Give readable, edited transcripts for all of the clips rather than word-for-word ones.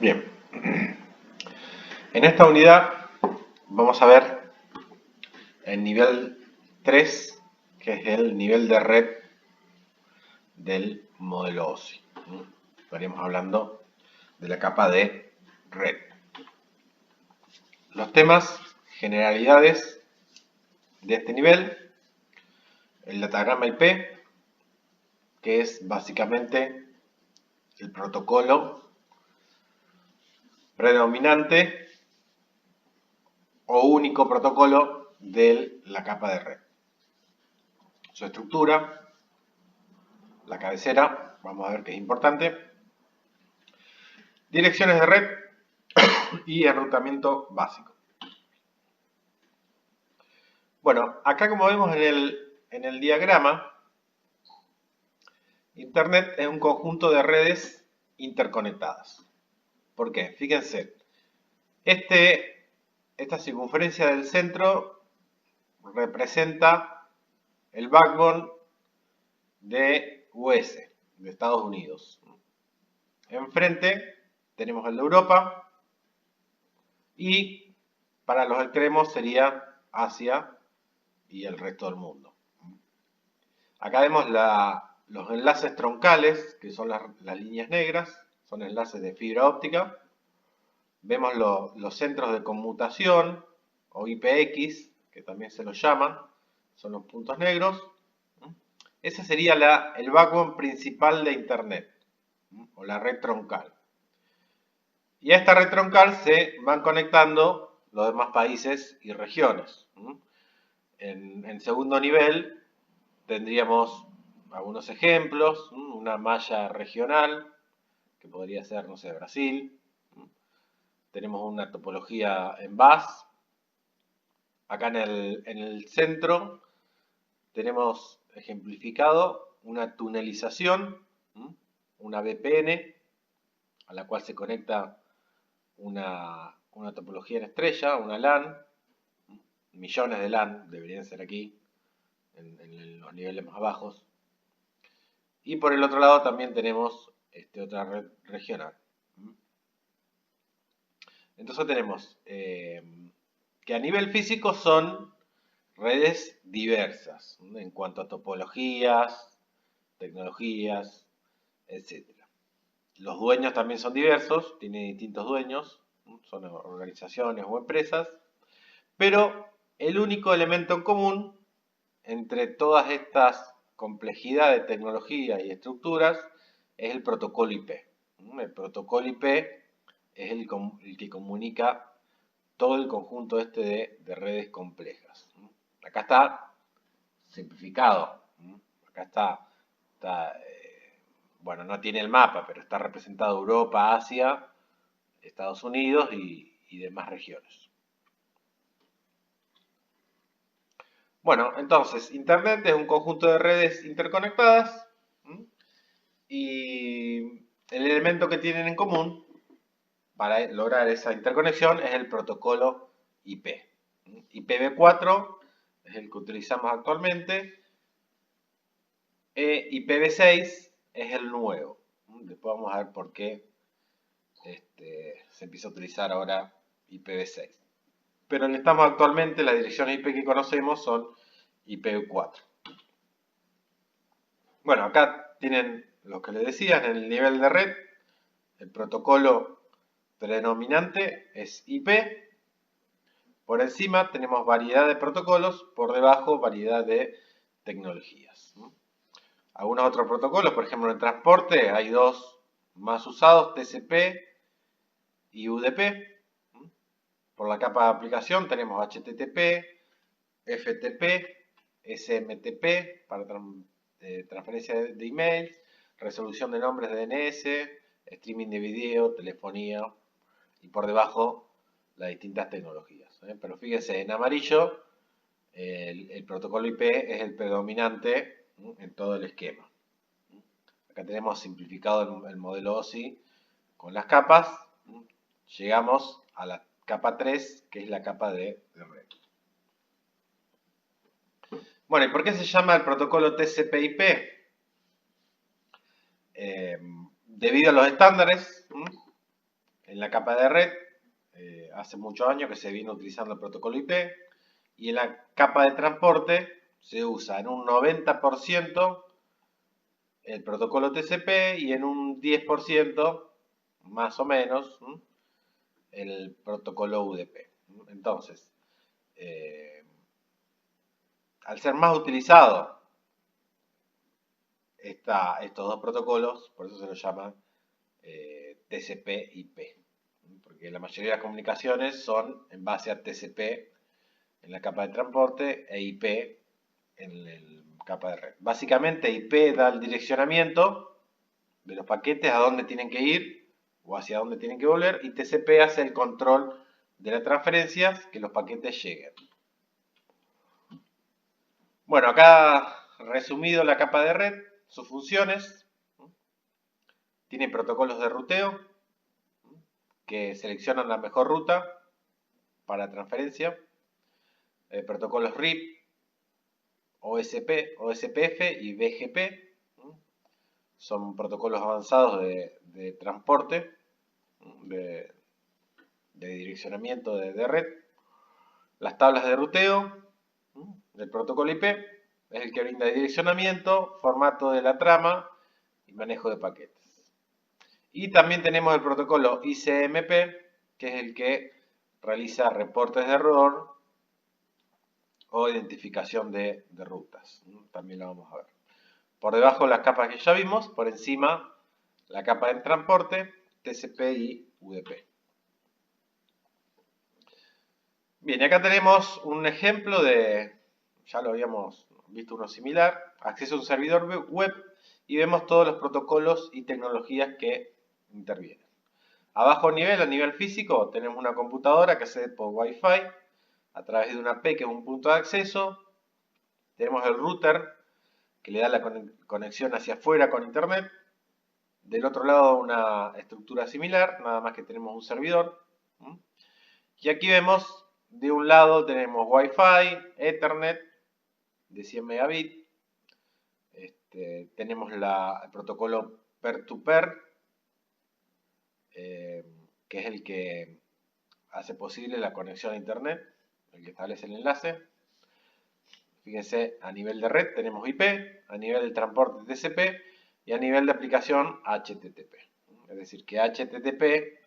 Bien, en esta unidad vamos a ver el nivel 3, que es el nivel de red del modelo OSI. Estaríamos hablando de la capa de red. Los temas, generalidades de este nivel, el datagrama IP, que es básicamente el protocolo predominante o único protocolo de la capa de red. Su estructura, la cabecera, vamos a ver que es importante, direcciones de red y enrutamiento básico. Bueno, acá como vemos en el diagrama, Internet es un conjunto de redes interconectadas. ¿Por qué? Fíjense, esta circunferencia del centro representa el backbone de US, de Estados Unidos. Enfrente tenemos el de Europa y para los extremos sería Asia y el resto del mundo. Acá vemos los enlaces troncales, que son las líneas negras, son enlaces de fibra óptica. Vemos los centros de conmutación o IPX, que también se los llaman, son los puntos negros. Ese sería el backbone principal de Internet, o la red troncal. Y a esta red troncal se van conectando los demás países y regiones. En segundo nivel tendríamos algunos ejemplos, una malla regional, que podría ser, no sé, Brasil. Tenemos una topología en bus. Acá en el centro tenemos ejemplificado una tunelización, una VPN, a la cual se conecta una topología en estrella, una LAN, millones de LAN deberían ser aquí, en los niveles más bajos. Y por el otro lado también tenemos otra red regional. Entonces tenemos que a nivel físico son redes diversas en cuanto a topologías, tecnologías, etc. Los dueños también son diversos, tienen distintos dueños, son organizaciones o empresas, pero el único elemento en común entre todas estas complejidades de tecnología y estructuras es el protocolo IP. El protocolo IP es el que comunica todo el conjunto de redes complejas. Acá está simplificado. Acá está bueno, no tiene el mapa, pero está representado Europa, Asia, Estados Unidos y demás regiones. Bueno, entonces, Internet es un conjunto de redes interconectadas y el elemento que tienen en común para lograr esa interconexión es el protocolo IP. IPv4 es el que utilizamos actualmente. IPv6 es el nuevo. Después vamos a ver por qué se empieza a utilizar ahora IPv6. Pero el que estamos actualmente, las direcciones IP que conocemos son IPv4. Bueno, acá tienen lo que les decía, en el nivel de red, el protocolo predominante es IP. Por encima tenemos variedad de protocolos, por debajo variedad de tecnologías. Algunos otros protocolos, por ejemplo en transporte, hay dos más usados, TCP y UDP. Por la capa de aplicación tenemos HTTP, FTP, SMTP para transferencia de emails, resolución de nombres de DNS, streaming de video, telefonía y por debajo las distintas tecnologías. Pero fíjense, en amarillo el protocolo IP es el predominante en todo el esquema. Acá tenemos simplificado el modelo OSI con las capas. Llegamos a la capa 3, que es la capa de red. Bueno, ¿y por qué se llama el protocolo TCP/IP? Debido a los estándares, en la capa de red, hace muchos años que se viene utilizando el protocolo IP, y en la capa de transporte se usa en un 90% el protocolo TCP y en un 10% más o menos el protocolo UDP. Entonces, al ser más utilizado estos dos protocolos, por eso se los llama TCP/IP, porque la mayoría de las comunicaciones son en base a TCP en la capa de transporte e IP en la capa de red. Básicamente IP da el direccionamiento de los paquetes a dónde tienen que ir o hacia dónde tienen que volver, y TCP hace el control de las transferencias, que los paquetes lleguen. Bueno, acá resumido la capa de red, sus funciones. Tiene protocolos de ruteo que seleccionan la mejor ruta para transferencia. Protocolos RIP, OSPF y BGP. Son protocolos avanzados de transporte, de direccionamiento de red. Las tablas de ruteo del protocolo IP es el que brinda direccionamiento, formato de la trama y manejo de paquetes. Y también tenemos el protocolo ICMP, que es el que realiza reportes de error o identificación de rutas. También lo vamos a ver. Por debajo las capas que ya vimos, por encima la capa de transporte, TCP y UDP. Bien, acá tenemos un ejemplo ya lo habíamos visto uno similar, acceso a un servidor web, y vemos todos los protocolos y tecnologías que intervienen. A bajo nivel, a nivel físico, tenemos una computadora que accede por Wi-Fi a través de una P, que es un punto de acceso. Tenemos el router, que le da la conexión hacia afuera con internet. Del otro lado una estructura similar, nada más que tenemos un servidor. Y aquí vemos, de un lado tenemos Wi-Fi, Ethernet de 100 megabits. Tenemos el protocolo peer-to-peer, que es el que hace posible la conexión a internet, el que establece el enlace. Fíjense, a nivel de red tenemos IP, a nivel de transporte TCP y a nivel de aplicación HTTP. Es decir, que HTTP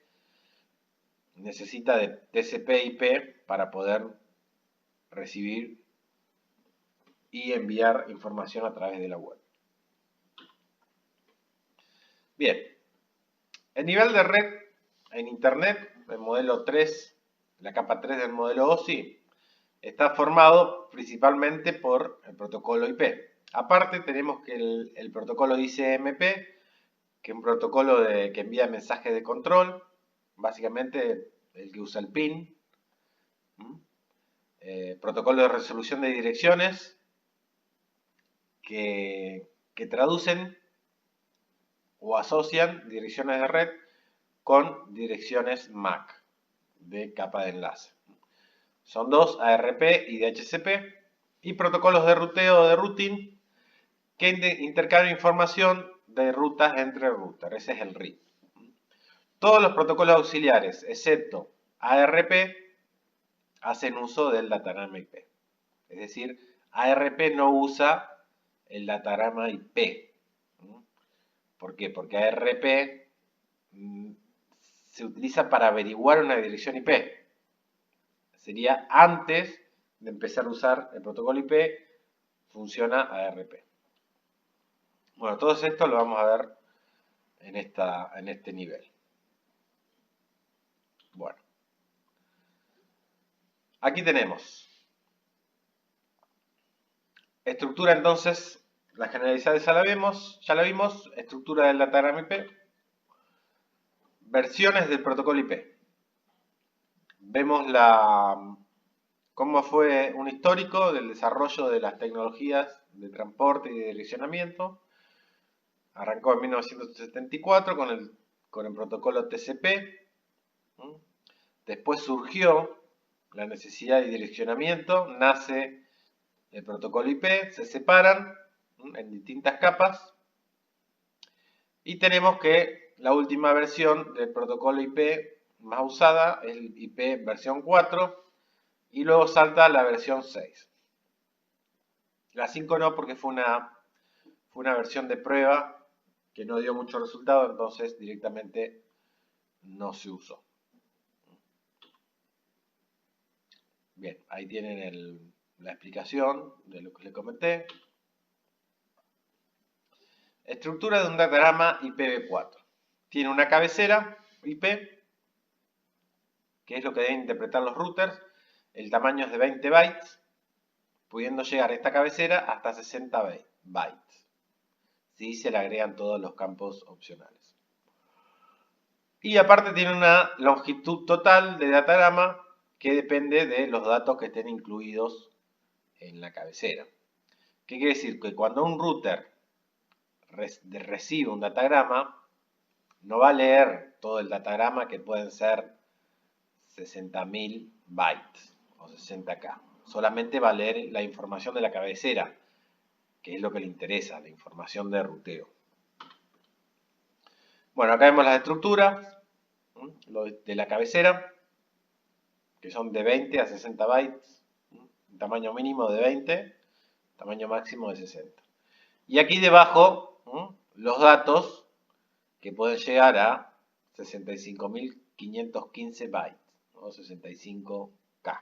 necesita de TCP/IP para poder recibir y enviar información a través de la web. Bien, el nivel de red en Internet, el modelo 3, la capa 3 del modelo OSI, está formado principalmente por el protocolo IP. Aparte tenemos que el protocolo ICMP, que es un protocolo que envía mensajes de control, básicamente el que usa el PIN. Protocolo de resolución de direcciones, que traducen o asocian direcciones de red con direcciones MAC de capa de enlace. Son dos, ARP y DHCP, y protocolos de ruteo o de routing que intercambian información de rutas entre routers. Ese es el RIP. Todos los protocolos auxiliares, excepto ARP, hacen uso del datagrama IP. Es decir, ARP no usa el datagrama IP. ¿Por qué? Porque ARP se utiliza para averiguar una dirección IP. Sería antes de empezar a usar el protocolo IP, funciona ARP. Bueno, todo esto lo vamos a ver en este nivel. Bueno, aquí tenemos estructura, entonces, la generalizada ya la vimos, estructura del datagrama IP, versiones del protocolo IP. Vemos cómo fue un histórico del desarrollo de las tecnologías de transporte y de direccionamiento. Arrancó en 1974 con el protocolo TCP. Después surgió la necesidad de direccionamiento, nace el protocolo IP, se separan en distintas capas y tenemos que la última versión del protocolo IP más usada es el IP versión 4 y luego salta a la versión 6. La 5 no, porque fue una versión de prueba que no dio mucho resultado, entonces directamente no se usó. Bien, ahí tienen la explicación de lo que les comenté. Estructura de un datagrama IPv4. Tiene una cabecera IP, que es lo que deben interpretar los routers. El tamaño es de 20 bytes, pudiendo llegar a esta cabecera hasta 60 bytes, si se le agregan todos los campos opcionales. Y aparte tiene una longitud total de datagrama que depende de los datos que estén incluidos en la cabecera. ¿Qué quiere decir? Que cuando un router recibe un datagrama, no va a leer todo el datagrama, que pueden ser 60.000 bytes o 60K. Solamente va a leer la información de la cabecera, que es lo que le interesa, la información de ruteo. Bueno, acá vemos las estructuras de la cabecera, que son de 20 a 60 bytes, tamaño mínimo de 20, tamaño máximo de 60. Y aquí debajo, los datos que pueden llegar a 65.515 bytes, o 65K.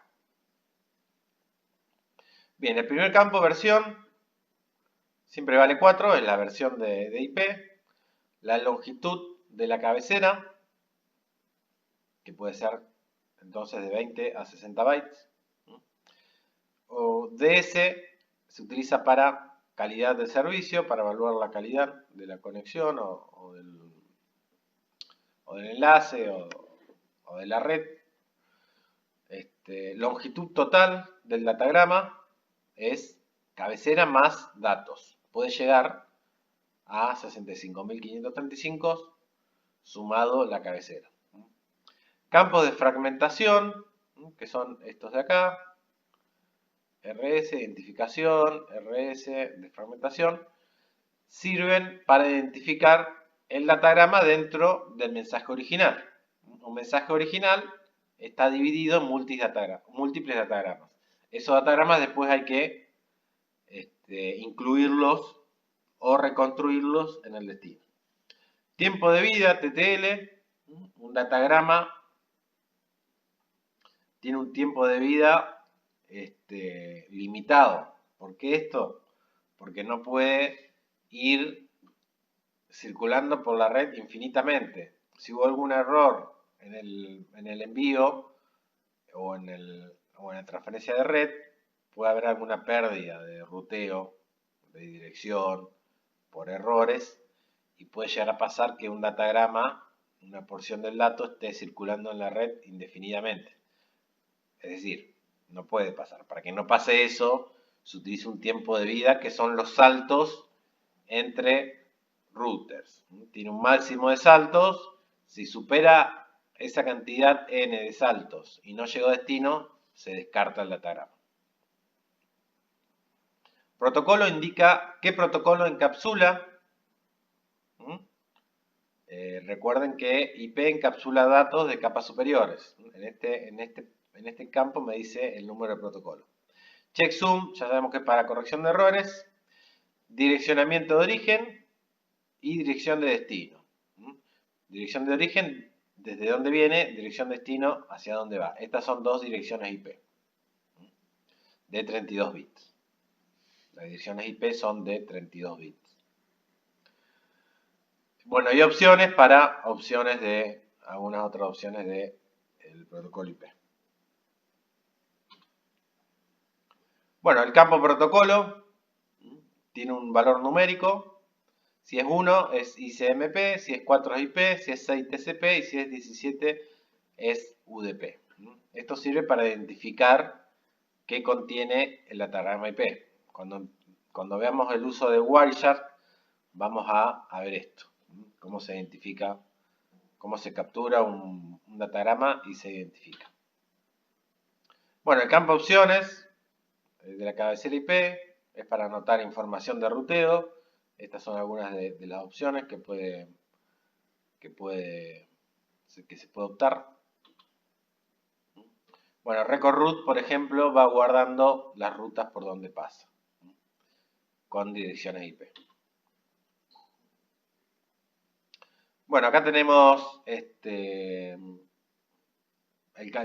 Bien, el primer campo, versión, siempre vale 4, es la versión de IP. La longitud de la cabecera, que puede ser entonces de 20 a 60 bytes. O DS se utiliza para calidad de servicio, para evaluar la calidad de la conexión o del enlace o de la red. Longitud total del datagrama es cabecera más datos. Puede llegar a 65.535 sumado la cabecera. Campos de fragmentación, que son estos de acá. RS, identificación, RS, de fragmentación, sirven para identificar el datagrama dentro del mensaje original. Un mensaje original está dividido en múltiples datagramas. Esos datagramas después hay que incluirlos o reconstruirlos en el destino. Tiempo de vida, TTL. Un datagrama tiene un tiempo de vida limitado. ¿Por qué esto? Porque no puede ir circulando por la red infinitamente. Si hubo algún error en el envío o en la transferencia de red, puede haber alguna pérdida de ruteo, de dirección, por errores, y puede llegar a pasar que un datagrama, una porción del dato, esté circulando en la red indefinidamente. Es decir, no puede pasar. Para que no pase eso, se utiliza un tiempo de vida que son los saltos entre routers. Tiene un máximo de saltos. Si supera esa cantidad n de saltos y no llegó a destino, se descarta el datagrama. Protocolo indica qué protocolo encapsula. Recuerden que IP encapsula datos de capas superiores. En este campo me dice el número de protocolo. Checksum, ya sabemos que es para corrección de errores. Direccionamiento de origen y dirección de destino. Dirección de origen, desde dónde viene, dirección de destino, hacia dónde va. Estas son dos direcciones IP de 32 bits. Las direcciones IP son de 32 bits. Bueno, hay opciones para algunas otras opciones del protocolo IP. Bueno, el campo protocolo tiene un valor numérico. Si es 1 es ICMP, si es 4 es IP, si es 6 TCP y si es 17 es UDP. Esto sirve para identificar qué contiene el datagrama IP. Cuando veamos el uso de Wireshark, vamos a ver esto. Cómo se identifica, cómo se captura un datagrama y se identifica. Bueno, el campo opciones de la cabecera IP es para anotar información de ruteo. Estas son algunas de las opciones que se puede optar. Bueno, record root, por ejemplo, va guardando las rutas por donde pasa, con direcciones IP. Bueno, acá tenemos el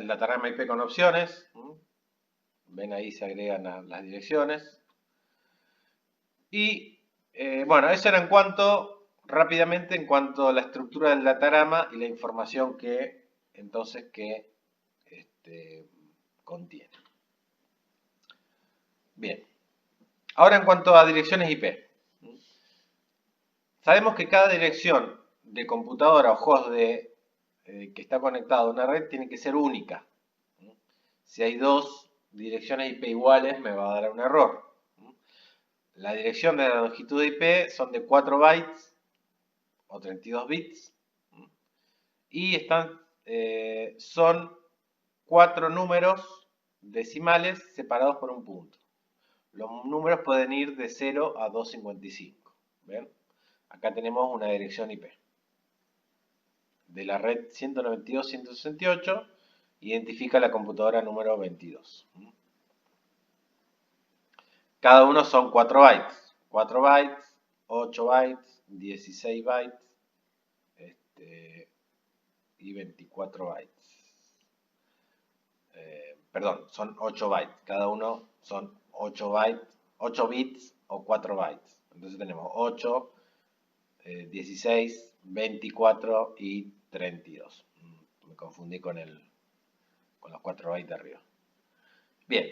datarama IP con opciones. Ven, ahí se agregan las direcciones. Y bueno, eso era rápidamente, en cuanto a la estructura del datarama y la información que contiene. Bien, ahora en cuanto a direcciones IP. Sabemos que cada dirección de computadora o host que está conectado a una red tiene que ser única. Si hay dos direcciones IP iguales, me va a dar un error. La dirección de la longitud de IP son de 4 bytes o 32 bits y son 4 números decimales separados por un punto. Los números pueden ir de 0 a 255. ¿Ven? Acá tenemos una dirección IP de la red 192.168, identifica la computadora número 22. Cada uno son 4 bytes. 4 bytes, 8 bytes, 16 bytes y 24 bytes. Perdón, son 8 bytes. Cada uno son 8 bytes, 8 bits o 4 bytes. Entonces tenemos 8, 16, 24 y 32. Me confundí con los 4 bytes de arriba. Bien.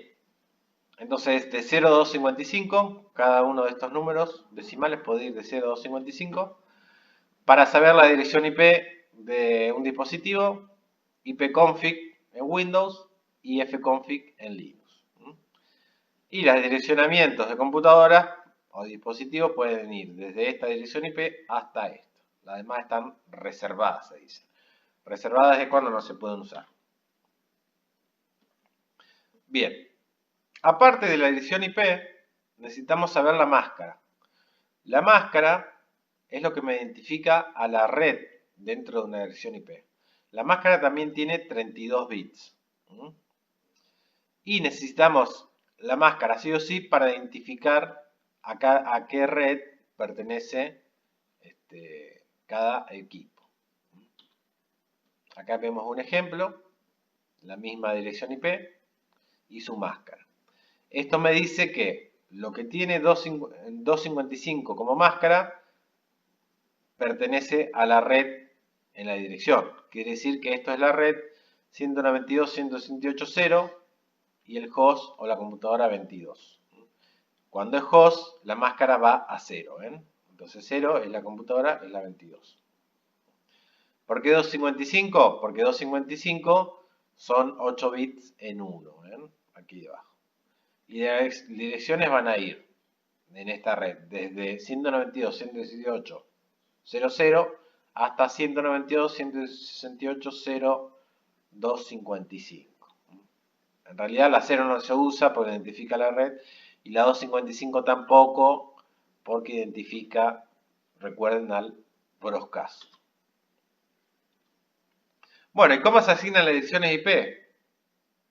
Entonces, de 0 a 255, cada uno de estos números decimales puede ir de 0 a 255. Para saber la dirección IP de un dispositivo, ipconfig en Windows y fconfig en Linux. Y los direccionamientos de computadoras o dispositivos pueden ir desde esta dirección IP hasta esta. Las demás están reservadas, se dice. Reservadas es cuando no se pueden usar. Bien. Aparte de la dirección IP, necesitamos saber la máscara. La máscara es lo que me identifica a la red dentro de una dirección IP. La máscara también tiene 32 bits. Y necesitamos la máscara sí o sí para identificar a qué red pertenece cada equipo. Acá vemos un ejemplo, la misma dirección IP y su máscara. Esto me dice que lo que tiene 255 como máscara pertenece a la red en la dirección. Quiere decir que esto es la red 192.168.0 y el host o la computadora 22. Cuando es host, la máscara va a 0. Entonces 0 es la computadora, es la 22. ¿Por qué 255? Porque 255 son 8 bits en 1. Aquí debajo. Y las direcciones van a ir en esta red desde 192.168.0.0 hasta 192.168.0.255. En realidad la 0 no se usa porque identifica la red y la 255 tampoco porque identifica, recuerden, al broadcast. Bueno, ¿y cómo se asignan las direcciones IP?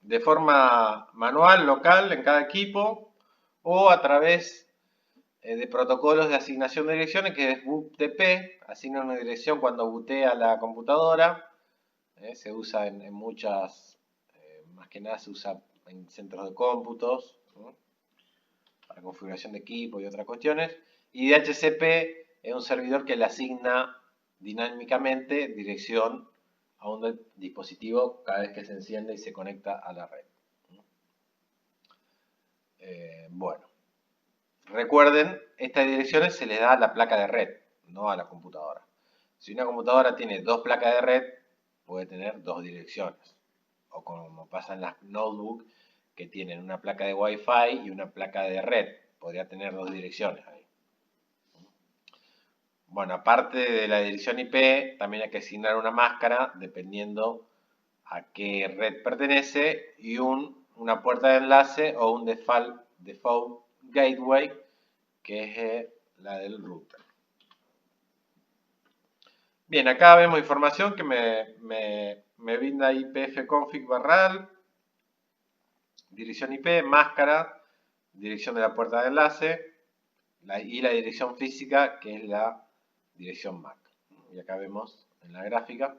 De forma manual, local, en cada equipo o a través de protocolos de asignación de direcciones, que es BootTP, asigna una dirección cuando bootea la computadora. Se usa en muchas, más que nada se usa en centros de cómputos, para configuración de equipo y otras cuestiones. Y DHCP es un servidor que le asigna dinámicamente dirección a un dispositivo cada vez que se enciende y se conecta a la red. Bueno. Recuerden, estas direcciones se les da a la placa de red, no a la computadora. Si una computadora tiene dos placas de red, puede tener dos direcciones. O como pasa en las notebooks, que tienen una placa de Wi-Fi y una placa de red. Podría tener dos direcciones ahí. Bueno, aparte de la dirección IP, también hay que asignar una máscara dependiendo a qué red pertenece y una puerta de enlace o un default gateway, que es la del router. Bien, acá vemos información que me brinda ipfconfig barral, dirección IP, máscara, dirección de la puerta de enlace y la dirección física, que es la dirección MAC. Y acá vemos en la gráfica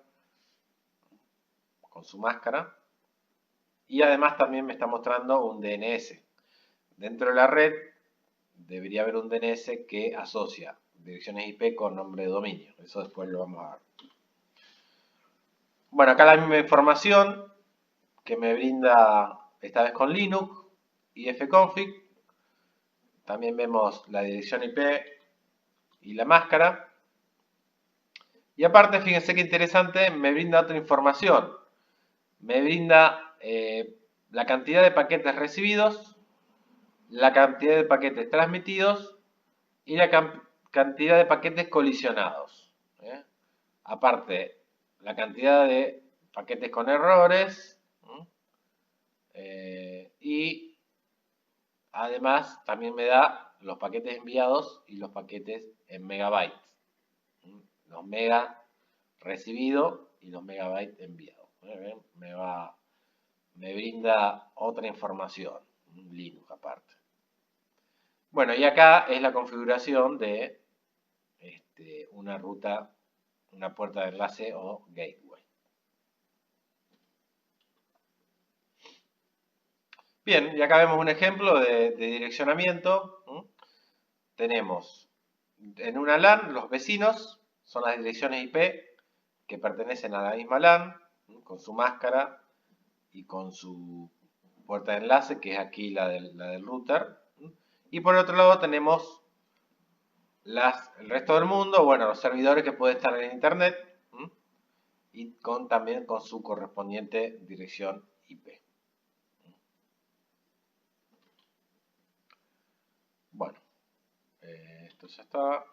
con su máscara. Y además también me está mostrando un DNS. Dentro de la red debería haber un DNS que asocia direcciones IP con nombre de dominio. Eso después lo vamos a ver. Bueno, acá la misma información que me brinda esta vez con Linux y fconfig. También vemos la dirección IP y la máscara. Y aparte, fíjense qué interesante, me brinda otra información. Me brinda la cantidad de paquetes recibidos, la cantidad de paquetes transmitidos y la cantidad de paquetes colisionados. Aparte, la cantidad de paquetes con errores y además también me da los paquetes enviados y los paquetes en megabytes. Los mega recibido y los megabytes enviados. Me brinda otra información, Linux aparte. Bueno, y acá es la configuración de una ruta, una puerta de enlace o gateway. Bien, y acá vemos un ejemplo de direccionamiento. Tenemos en una LAN los vecinos, son las direcciones IP que pertenecen a la misma LAN, con su máscara y con su puerta de enlace, que es aquí la del router. Y por otro lado tenemos el resto del mundo, bueno, los servidores que pueden estar en internet y también con su correspondiente dirección IP. Bueno, esto ya está.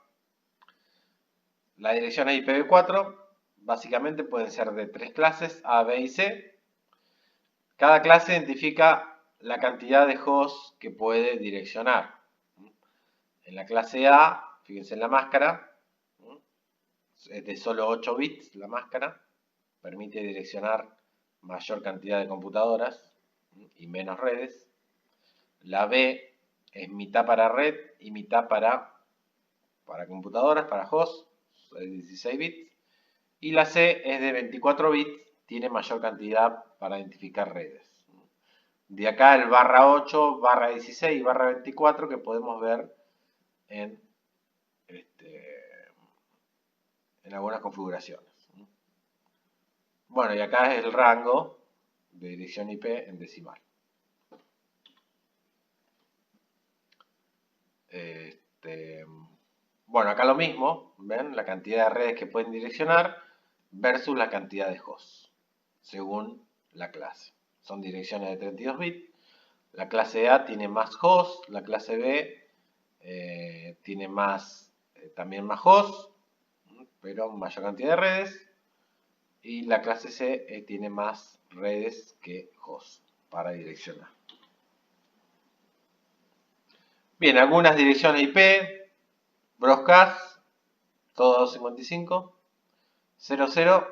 Las direcciones IPv4 básicamente pueden ser de 3 clases, A, B y C. Cada clase identifica la cantidad de hosts que puede direccionar. En la clase A, fíjense en la máscara, es de solo 8 bits la máscara, permite direccionar mayor cantidad de computadoras y menos redes. La B es mitad para red y mitad para computadoras, para hosts, de 16 bits. Y la C es de 24 bits, tiene mayor cantidad para identificar redes. De acá el barra 8, barra 16 y barra 24 que podemos ver en algunas configuraciones. Bueno, y acá es el rango de dirección IP en decimal. Bueno, acá lo mismo, ¿ven? La cantidad de redes que pueden direccionar versus la cantidad de hosts, según la clase. Son direcciones de 32 bits. La clase A tiene más hosts, la clase B tiene también más hosts, pero mayor cantidad de redes. Y la clase C tiene más redes que hosts para direccionar. Bien, algunas direcciones IP, broadcast, todo 255, 00,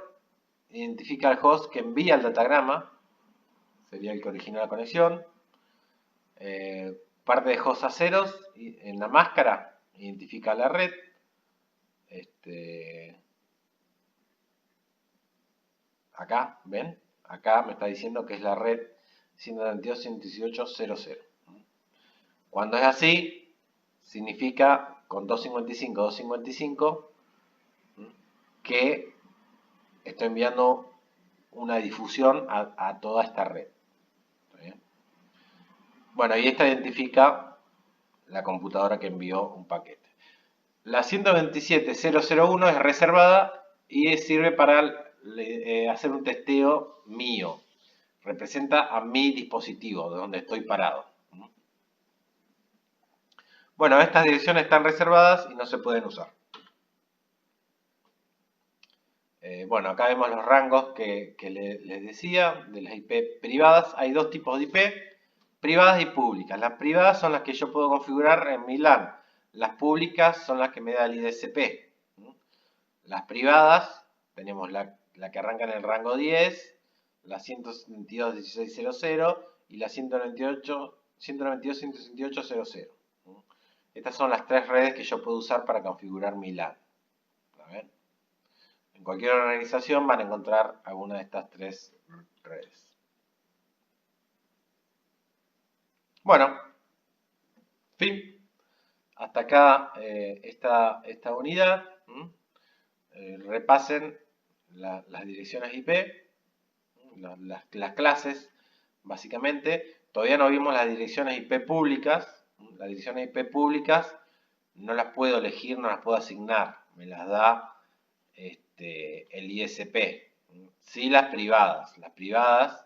identifica el host que envía el datagrama, sería el que origina la conexión. Parte de host a ceros, en la máscara, identifica la red. Acá, ¿ven? Acá me está diciendo que es la red 192.118.0.0. Cuando es así, significa con 255, 255, que estoy enviando una difusión a toda esta red. Bueno, y esta identifica la computadora que envió un paquete. La 127.0.0.1 es reservada y sirve para hacer un testeo mío. Representa a mi dispositivo, de donde estoy parado. Bueno, estas direcciones están reservadas y no se pueden usar. Bueno, acá vemos los rangos que les decía de las IP privadas. Hay dos tipos de IP, privadas y públicas. Las privadas son las que yo puedo configurar en mi LAN. Las públicas son las que me da el IDSP. Las privadas, tenemos la que arranca en el rango 10, la 172.16.0.0 y la 192.168.0.0. Estas son las tres redes que yo puedo usar para configurar mi LAN. En cualquier organización van a encontrar alguna de estas tres redes. Bueno, fin. Hasta acá esta unidad. Repasen las direcciones IP, las clases, básicamente. Todavía no vimos las direcciones IP públicas. Las direcciones IP públicas no las puedo elegir, no las puedo asignar. Me las da el ISP. Sí, las privadas. Las privadas,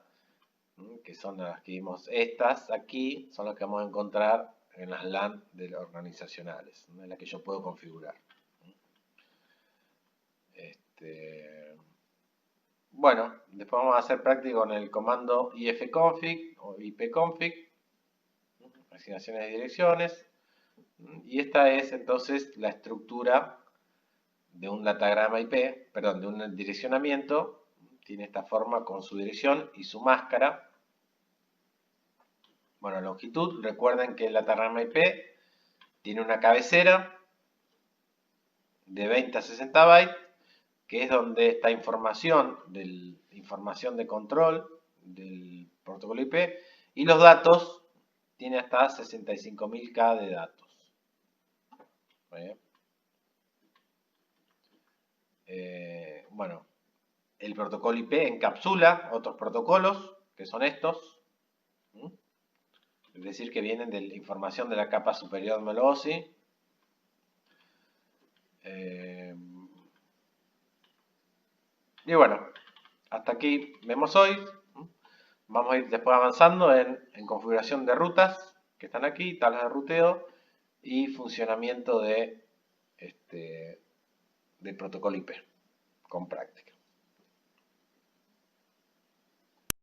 que son las que vimos, estas aquí, son las que vamos a encontrar en las LAN organizacionales, en las que yo puedo configurar. Bueno, después vamos a hacer práctica con el comando ifconfig o ipconfig, asignaciones de direcciones, y esta es entonces la estructura de un datagrama IP, perdón, de un direccionamiento. Tiene esta forma con su dirección y su máscara. Bueno, longitud, recuerden que el datagrama IP tiene una cabecera de 20 a 60 bytes, que es donde está información de control del protocolo IP, y los datos tiene hasta 65.000K de datos. Bueno, el protocolo IP encapsula otros protocolos, que son estos. Es decir, que vienen de la información de la capa superior de MelOSI. Y bueno, hasta aquí vemos hoy. Vamos a ir después avanzando en configuración de rutas, que están aquí, tablas de ruteo y funcionamiento de protocolo IP con práctica.